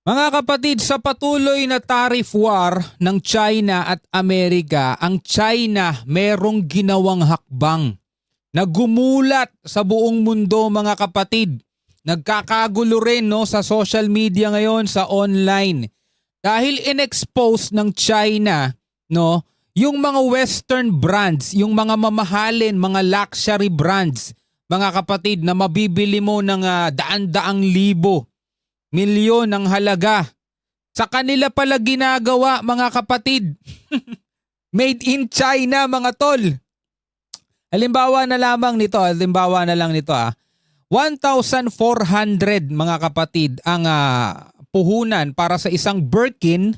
Mga kapatid, sa patuloy na tariff war ng China at Amerika, ang China merong ginawang hakbang na gumulat sa buong mundo, mga kapatid. Nagkakagulo rin sa social media ngayon, sa online. Dahil in-expose ng China yung mga western brands, yung mga mamahalin, mga luxury brands, mga kapatid, na mabibili mo ng daan-daang libo, milyon ng halaga. Sa kanila pala ginagawa, mga kapatid. Made in China, mga tol. Halimbawa na lang nito 1,400, mga kapatid, ang puhunan para sa isang Birkin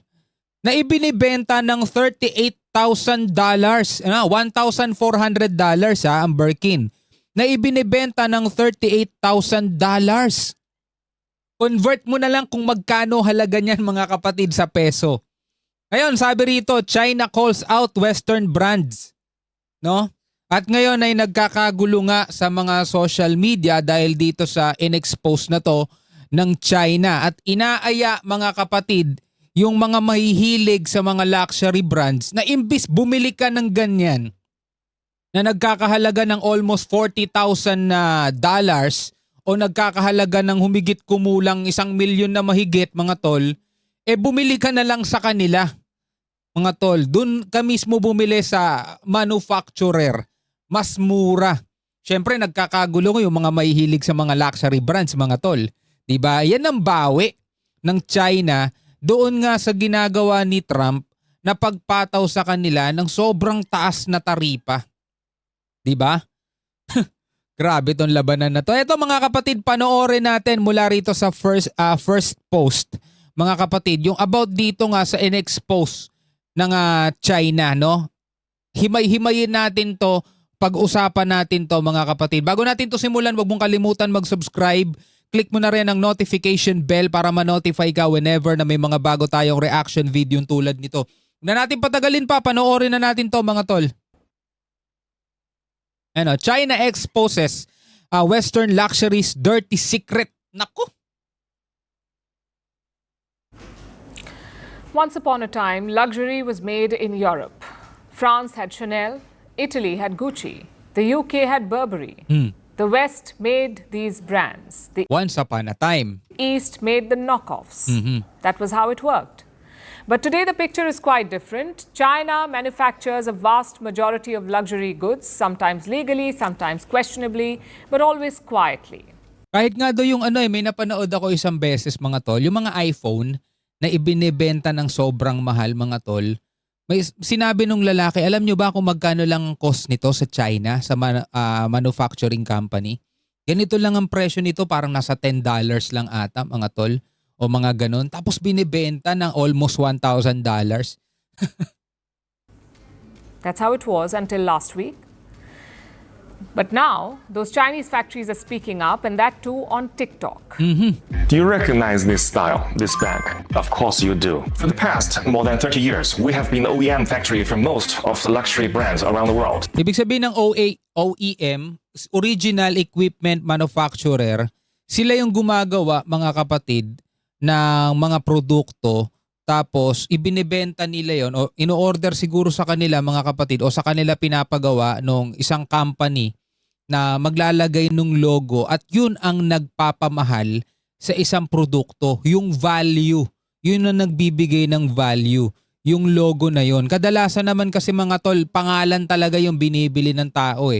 na ibinibenta ng $38,000. $1,400 ang Birkin na ibinibenta ng $38,000. Convert mo na lang kung magkano halaga niyan, mga kapatid, sa peso. Ngayon, sabi rito, China calls out Western brands. At ngayon ay nagkakagulo nga sa mga social media dahil dito sa in-expose na to ng China. At inaaya, mga kapatid, yung mga mahihilig sa mga luxury brands na imbis bumili ka ng ganyan na nagkakahalaga ng almost $40,000 o nagkakahalaga ng humigit kumulang 1,000,000 na mahigit, mga tol, bumili ka na lang sa kanila, mga tol. Doon ka mismo bumili sa manufacturer. Mas mura. Siyempre, nagkakagulo yung mga mahihilig sa mga luxury brands, mga tol. Diba? Yan ang bawi ng China doon nga sa ginagawa ni Trump na pagpataw sa kanila ng sobrang taas na taripa. Diba? Grabe tong labanan na to. Ito, mga kapatid, panoorin natin mula rito sa first post. Mga kapatid, yung about dito nga sa in-expose ng China, Himay-himayin natin to, pag-usapan natin to, mga kapatid. Bago natin to simulan, wag mong kalimutan mag-subscribe. Click mo na rin ang notification bell para ma-notify ka whenever na may mga bago tayong reaction video tulad nito. Huwag na natin patagalin pa, panoorin na natin to, mga tol. China exposes Western luxuries dirty secret. Naku! Once upon a time, luxury was made in Europe. France had Chanel, Italy had Gucci, the UK had Burberry. The West made these brands. The Once upon a time. East made the knockoffs. That was how it worked. But today the picture is quite different. China manufactures a vast majority of luxury goods, sometimes legally, sometimes questionably, but always quietly. Kahit nga do yung may napanood ako isang beses, mga tol, yung mga iPhone na ibinebenta ng sobrang mahal, mga tol. May sinabi nung lalaki, alam nyo ba kung magkano lang ang cost nito sa China, sa manufacturing company? Ganito lang ang presyo nito, parang nasa $10 lang ata, mga tol. O mga ganun. Tapos binibenta ng almost $1,000. That's how it was until last week. But now, those Chinese factories are speaking up, and that too on TikTok. Do you recognize this style, this bag? Of course you do. For the past more than 30 years, we have been the OEM factory for most of the luxury brands around the world. Ibig sabihin ng OEM, Original Equipment Manufacturer, sila yung gumagawa, mga kapatid, ng mga produkto, tapos ibinebenta nila yon o ino-order siguro sa kanila, mga kapatid, o sa kanila pinapagawa nung isang company na maglalagay ng logo, at yun ang nagpapamahal sa isang produkto, yung value. Yun ang nagbibigay ng value, yung logo na yon. Kadalasan naman kasi, mga tol, pangalan talaga yung binibili ng tao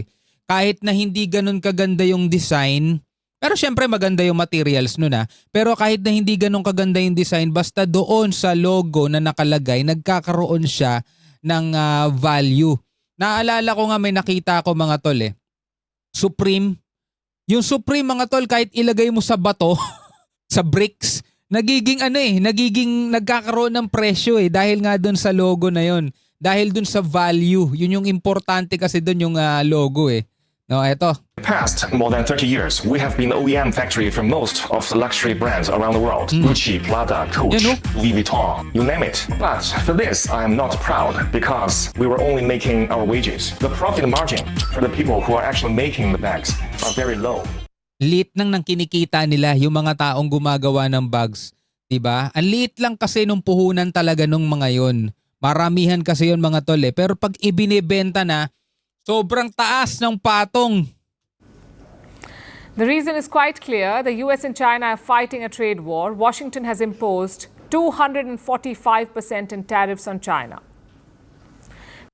Kahit na hindi ganun kaganda yung design, pero syempre maganda yung materials nun Pero kahit na hindi ganun kaganda yung design, basta doon sa logo na nakalagay, nagkakaroon siya ng value. Naalala ko nga, may nakita ako, mga tol Supreme. Yung Supreme, mga tol, kahit ilagay mo sa bato, sa bricks, nagiging nagkakaroon ng presyo dahil nga doon sa logo na yon. Dahil doon sa value. Yun yung importante kasi doon yung logo Ito. Past more than 30 years, we have been the OEM factory for most of the luxury brands around the world. Gucci, Prada, Coach, Louis Vuitton, you name it. But for this, I am not proud because we were only making our wages. The profit margin for the people who are actually making the bags are very low. Lit nang kinikita nila yung mga taong gumagawa ng bags. Diba? Ang liit lang kasi nung puhunan talaga nung mga yon. Maramihan kasi yon mga tol eh. Pero pag ibinebenta na, sobrang taas ng patong. The reason is quite clear. The US and China are fighting a trade war. Washington has imposed 245% in tariffs on China.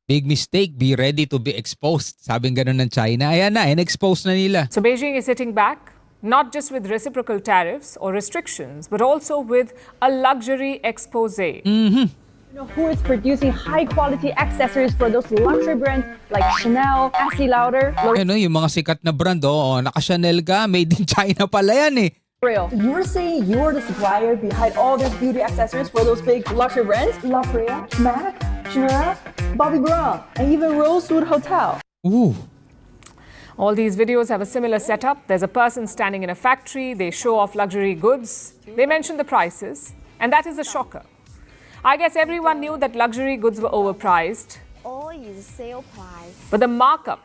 Big mistake, be ready to be exposed. Sabing ganun ng China. Ayan na, in-expose na nila. So Beijing is sitting back, not just with reciprocal tariffs or restrictions, but also with a luxury expose. You know, who is producing high-quality accessories for those luxury brands like Chanel, Estee Lauder, Ano, yung mga sikat na brand, naka-Chanel ka, made in China pala yan eh. L'Oreal. You were saying you are the supplier behind all these beauty accessories for those big luxury brands? L'Oreal, MAC, Chanel, Bobbi Brown, and even Rosewood Hotel. Ooh. All these videos have a similar setup. There's a person standing in a factory. They show off luxury goods. They mention the prices. And that is a shocker. I guess everyone knew that luxury goods were overpriced. All is sale price. But the markup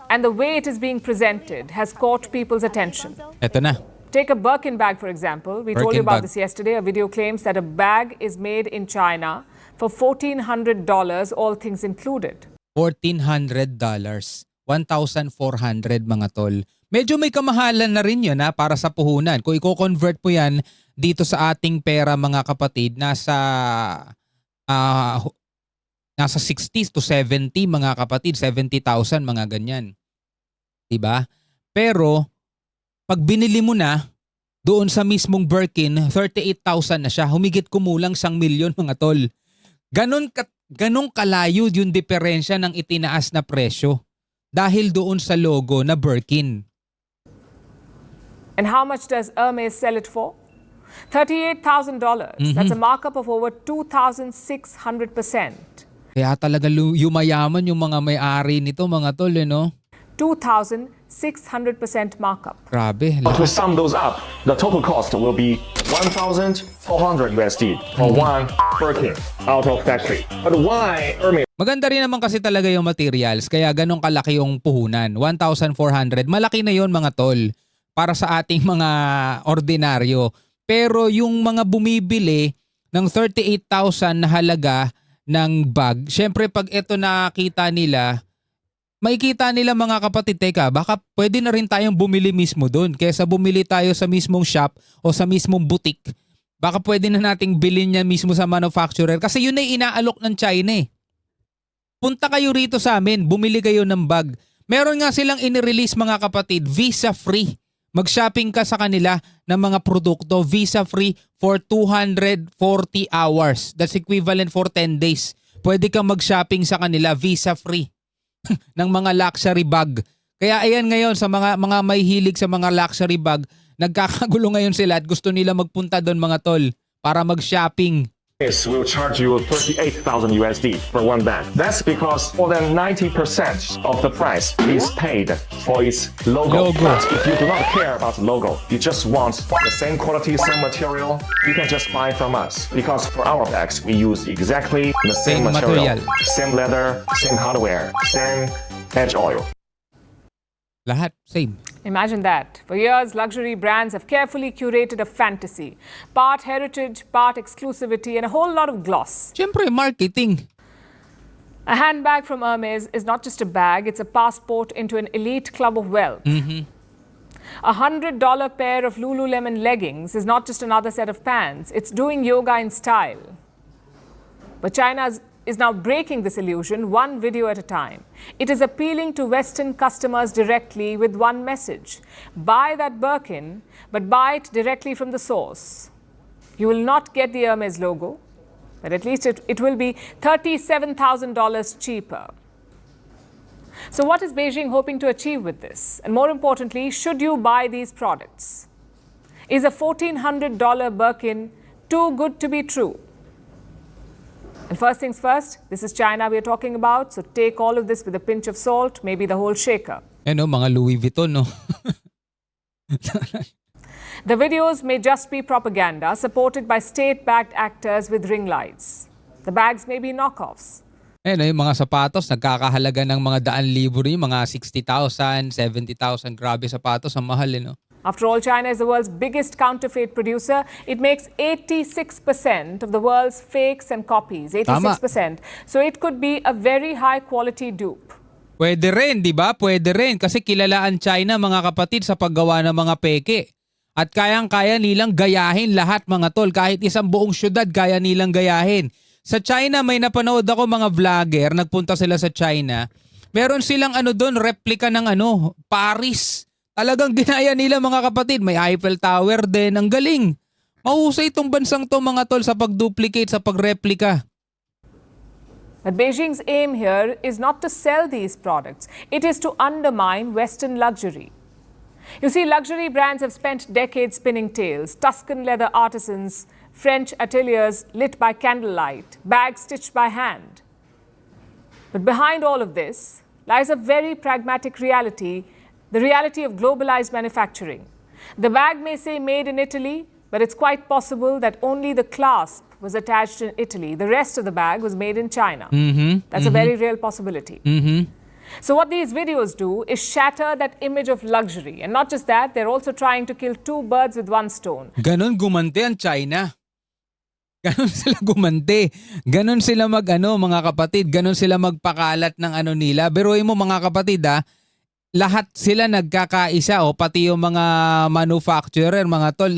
and the way it is being presented has caught people's attention. Eto na. Take a Birkin bag, for example. We told you Birkin about bag. this yesterday. A video claims that a bag is made in China for $1,400, all things included. $1,400. 1,400 mga tol. Medyo may kamahalan na rin yun para sa puhunan. Kung i-convert po yan dito sa ating pera mga kapatid, nasa 60 to 70 mga kapatid, 70,000 mga ganyan. Diba? Pero pag binili mo na doon sa mismong Birkin, 38,000 na siya. Humigit kumulang 1,000,000 mga tol. Ganun kalayo yung diferensya ng itinaas na presyo dahil doon sa logo na Birkin. And how much does Hermes sell it for? $38,000. That's a markup of over 2,600%. Kaya talaga yumayaman yung mga may-ari nito mga tol, no? 2,600% markup. Grabe. To sum those up, the total cost will be $1,400 USD for one Birkin out of factory. But why Hermes? Maganda rin naman kasi talaga yung materials, kaya ganun kalaki yung puhunan. 1,400. Malaki na yon mga tol para sa ating mga ordinaryo. Pero yung mga bumibili ng 38,000 na halaga ng bag, syempre pag ito nakita nila, makikita nila mga kapatid, teka, baka pwede na rin tayong bumili mismo doon kaysa bumili tayo sa mismong shop o sa mismong boutique. Baka pwede na nating bilhin niya mismo sa manufacturer kasi yun ay inaalok ng China eh. Punta kayo rito sa amin, bumili kayo ng bag. Meron nga silang inirelease mga kapatid, visa-free. Mag-shopping ka sa kanila ng mga produkto, visa-free for 240 hours. That's equivalent for 10 days. Pwede kang mag-shopping sa kanila, visa-free. Ng mga luxury bag. Kaya ayan ngayon sa mga may hilig sa mga luxury bag, nagkakagulo ngayon sila at gusto nila magpunta doon mga tol para mag-shopping. This will charge you 38,000 USD for one bag. That's because more than 90% of the price is paid for its logo. But if you do not care about the logo, you just want the same quality, same material, you can just buy from us. Because for our bags, we use exactly the same material, same leather, same hardware, same edge oil. Lahat same. Imagine that. For years, luxury brands have carefully curated a fantasy. Part heritage, part exclusivity, and a whole lot of gloss. Siyempre, marketing. A handbag from Hermes is not just a bag, it's a passport into an elite club of wealth. A $100 pair of Lululemon leggings is not just another set of pants, it's doing yoga in style. But China is now breaking this illusion one video at a time. It is appealing to Western customers directly with one message. Buy that Birkin, but buy it directly from the source. You will not get the Hermes logo, but at least it will be $37,000 cheaper. So what is Beijing hoping to achieve with this? And more importantly, should you buy these products? Is a $1,400 Birkin too good to be true? And first things first, this is China we are talking about, so take all of this with a pinch of salt, maybe the whole shaker. Mga Louis Vuitton, no? The videos may just be propaganda supported by state-backed actors with ring lights. The bags may be knockoffs. Yung mga sapatos, nagkakahalaga ng mga 100,000 rin, mga 60,000, 70,000. Grabe sapatos, ang mahal, no? After all, China is the world's biggest counterfeit producer. It makes 86% of the world's fakes and copies. 86%. So it could be a very high quality dupe. Pwede rin, di ba? Pwede rin. Kasi kilala ang China, mga kapatid, sa paggawa ng mga peke. At kayang-kaya nilang gayahin lahat, mga tol. Kahit isang buong syudad, kaya nilang gayahin. Sa China, may napanood ako mga vlogger, nagpunta sila sa China. Meron silang doon, replika ng Paris. Talagang ginaya nila, mga kapatid. May Eiffel Tower din. Ang galing. Mahusay itong bansang to, mga tol, sa pag-duplicate, sa pag-replika. But Beijing's aim here is not to sell these products. It is to undermine Western luxury. You see, luxury brands have spent decades spinning tales. Tuscan leather artisans, French ateliers lit by candlelight, bags stitched by hand. But behind all of this lies a very pragmatic reality, the reality of globalized manufacturing. The bag may say made in Italy, but it's quite possible that only the clasp was attached in Italy. The rest of the bag was made in China. That's a very real possibility. So what these videos do is shatter that image of luxury. And not just that, they're also trying to kill two birds with one stone. Ganon gumante ang China. Ganon sila gumante. Ganon sila mga kapatid. Ganon sila magpakalat ng nila. Biruin mo, mga kapatid, lahat sila nagkakaisa, pati yung mga manufacturer, mga tol,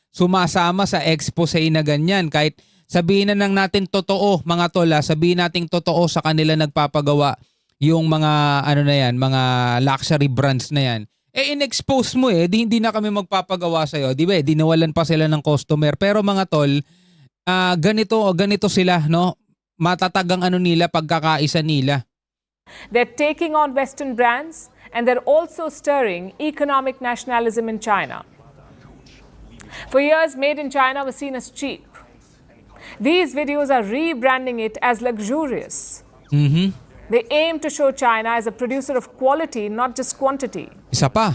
sumasama sa expose na ganyan. Kahit sabihin na lang natin totoo, mga tol, sabihin natin totoo sa kanila nagpapagawa yung mga mga luxury brands na yan. In-expose mo di hindi na kami magpapagawa sa'yo. Di ba? Di nawalan pa sila ng customer. Pero mga tol, ganito sila, no? Matatag ang nila, pagkakaisa nila. They're taking on Western brands and they're also stirring economic nationalism in China. For years, made in China was seen as cheap. These videos are rebranding it as luxurious. They aim to show China as a producer of quality, not just quantity. Isa pa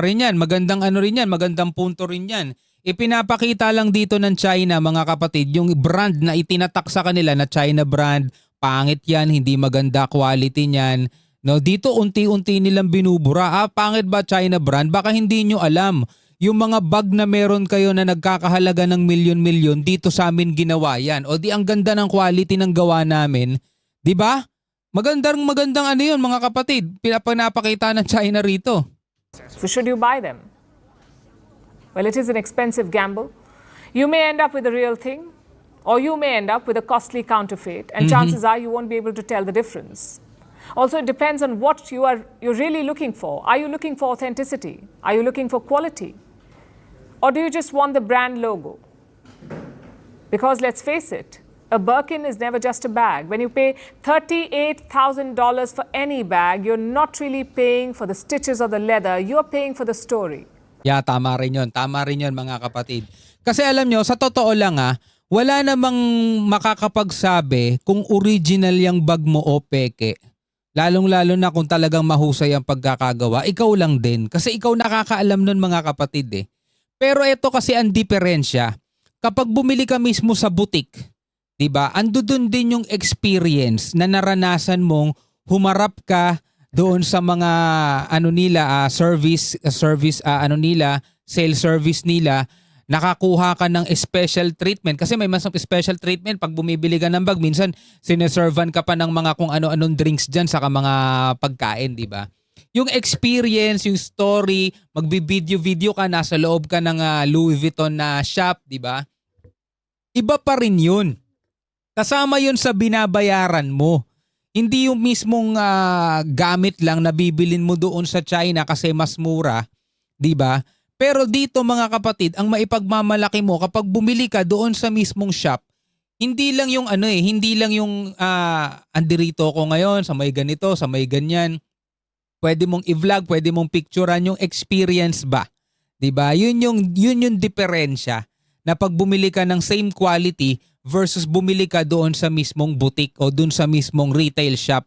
rin yan. Magandang rin yan. Magandang punto rin yan. Ipinapakita lang dito ng China, mga kapatid, yung brand na itinatak sa kanila na China brand, pangit yan, hindi maganda quality niyan. No, dito unti-unti nilang binubura. Pangit ba China brand? Baka hindi nyo alam. Yung mga bag na meron kayo na nagkakahalaga ng milyon-milyon, dito sa amin ginawa yan. O di ang ganda ng quality ng gawa namin. Di ba? Magandang yun, mga kapatid. Pinapakita ng China rito. So should you buy them? Well, it is an expensive gamble. You may end up with the real thing, or you may end up with a costly counterfeit, and chances are you won't be able to tell the difference. Also, it depends on what you're really looking for. Are you looking for authenticity? Are you looking for quality? Or do you just want the brand logo? Because let's face it, a Birkin is never just a bag. When you pay $38,000 for any bag, you're not really paying for the stitches or the leather, you're paying for the story. Yeah, tama rin yun. Tama rin yun, mga kapatid. Kasi alam nyo, sa totoo lang wala namang makakapagsabi kung original yung bag mo o peke. Lalong-lalo na kung talagang mahusay ang pagkakagawa, ikaw lang din. Kasi ikaw nakakaalam nun, mga kapatid . Pero ito kasi ang diferensya. Kapag bumili ka mismo sa butik, diba, ando dun din yung experience na naranasan mong humarap ka doon sa mga sales service nila, nakakuha ka ng special treatment. Kasi may mas special treatment pag bumibili ka ng bag. Minsan, sineservan ka pa ng mga kung ano-anong drinks dyan saka mga pagkain, di ba? Yung experience, yung story, magbi-video ka, nasa loob ka ng Louis Vuitton na shop, di ba? Iba pa rin yun. Kasama yun sa binabayaran mo. Hindi yung mismong gamit lang na bibilin mo doon sa China kasi mas mura, di ba? Pero dito, mga kapatid, ang maipagmamalaki mo kapag bumili ka doon sa mismong shop, hindi lang yung hindi lang yung andirito ko ngayon, sa may ganito, sa may ganyan. Pwede mong i-vlog, pwede mong picturean yung experience ba? 'Di ba? Yun yung diferensya na pag bumili ka ng same quality versus bumili ka doon sa mismong boutique o doon sa mismong retail shop,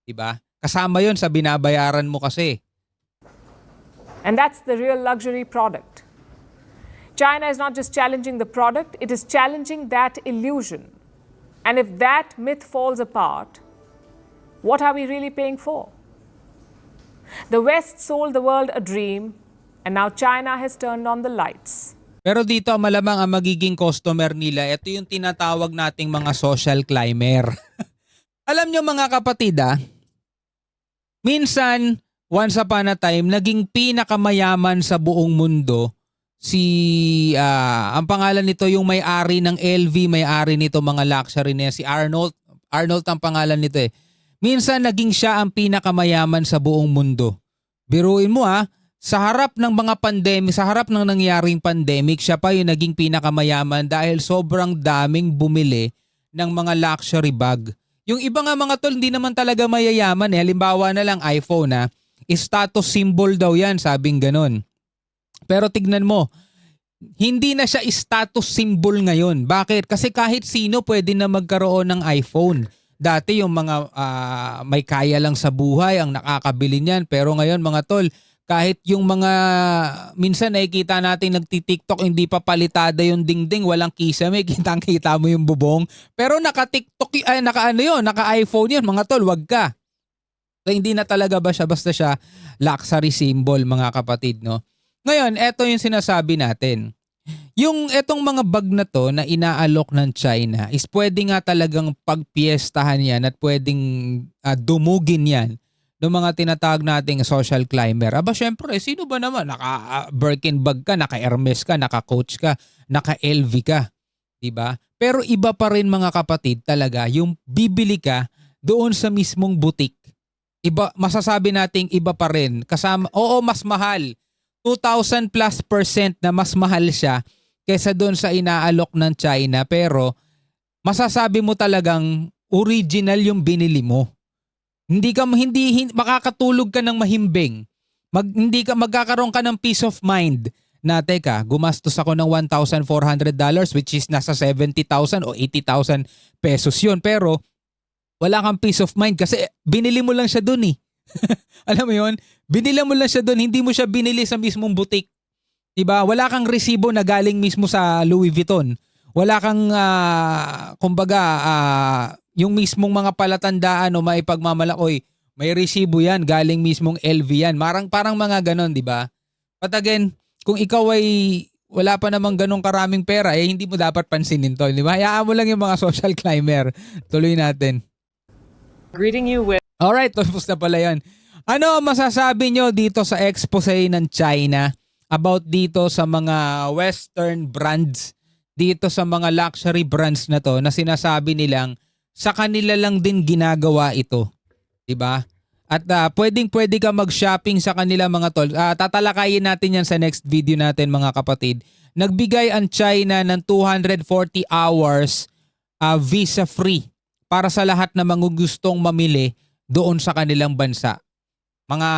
'di ba? Kasama 'yon sa binabayaran mo kasi. And that's the real luxury product. China is not just challenging the product, it is challenging that illusion. And if that myth falls apart, what are we really paying for? The West sold the world a dream, And now China has turned on the lights. Pero dito malamang ang magiging customer nila, ito yung tinatawag nating mga social climber. Alam nyo mga kapatid minsan, once upon a time, naging pinakamayaman sa buong mundo ang pangalan nito yung may-ari ng LV, may-ari nito mga luxury niya, si Arnold. Arnold ang pangalan nito eh. Minsan naging siya ang pinakamayaman sa buong mundo. Biruin mo sa harap ng mga pandemic, sa harap ng nangyaring pandemic, siya pa yung naging pinakamayaman dahil sobrang daming bumili ng mga luxury bag. Yung iba nga mga tol, hindi naman talaga mayayaman eh. Halimbawa na lang iPhone status symbol daw yan, sabing ganon. Pero tignan mo, hindi na siya status symbol ngayon. Bakit? Kasi kahit sino pwede na magkaroon ng iPhone. Dati yung mga may kaya lang sa buhay ang nakakabili niyan. Pero ngayon mga tol, kahit yung mga minsan nakikita natin nagti-TikTok, hindi pa palitada yung dingding, walang kisame, kitang-kita mo yung bubong. Pero naka-TikTok, naka-iPhone yun mga tol, wag ka. So, hindi na talaga ba siya basta siya luxury symbol mga kapatid, no? Ngayon, eto yung sinasabi natin. Yung etong mga bag na to na inaalok ng China is pwede nga talagang pagpiestahan yan at pwedeng dumugin yan ng mga tinatawag nating social climber. Aba syempre, sino ba naman? Naka-Birkin bag ka, naka-Hermes ka, naka-Coach ka, naka-LV ka. Diba? Pero iba pa rin mga kapatid talaga yung bibili ka doon sa mismong butik. Iba, masasabi nating iba pa rin. Kasama, oo, mas mahal. 2,000 plus % na mas mahal siya kaysa doon sa inaalok ng China. Pero masasabi mo talagang original yung binili mo. Hindi makakatulog ka ng mahimbing. Magkakaroon ka ng peace of mind na teka, gumastos ako ng $1,400 which is nasa 70,000 o 80,000 pesos yun. Pero wala kang peace of mind kasi binili mo lang siya dun eh. Alam mo yun? Binili mo lang siya dun, hindi mo siya binili sa mismong butik. Diba? Wala kang resibo na galing mismo sa Louis Vuitton. Wala kang, yung mismong mga palatandaan o maipagmamalakoy, may resibo yan, galing mismong LV yan. Parang mga ganon, di ba? But again, kung ikaw ay wala pa namang ganong karaming pera, hindi mo dapat pansinin to, di ba? Hayaan mo lang yung mga social climber. Tuloy natin. Greeting you with... Alright, tapos na pala yan. Ano masasabi nyo dito sa expose ng China about dito sa mga Western brands, dito sa mga luxury brands na to na sinasabi nilang sa kanila lang din ginagawa ito. 'Di ba? At pwedeng-pwede ka mag-shopping sa kanila mga tol. Tatalakayin natin yan sa next video natin mga kapatid. Nagbigay ang China ng 240 hours visa-free para sa lahat na gustong mamili doon sa kanilang bansa. Mga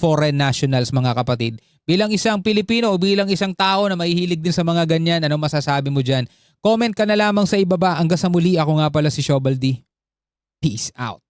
foreign nationals mga kapatid. Bilang isang Pilipino o bilang isang tao na mahihilig din sa mga ganyan, ano masasabi mo dyan? Comment ka na lamang sa ibaba. Hanggang sa muli, ako nga pala si Shobaldi. Peace out.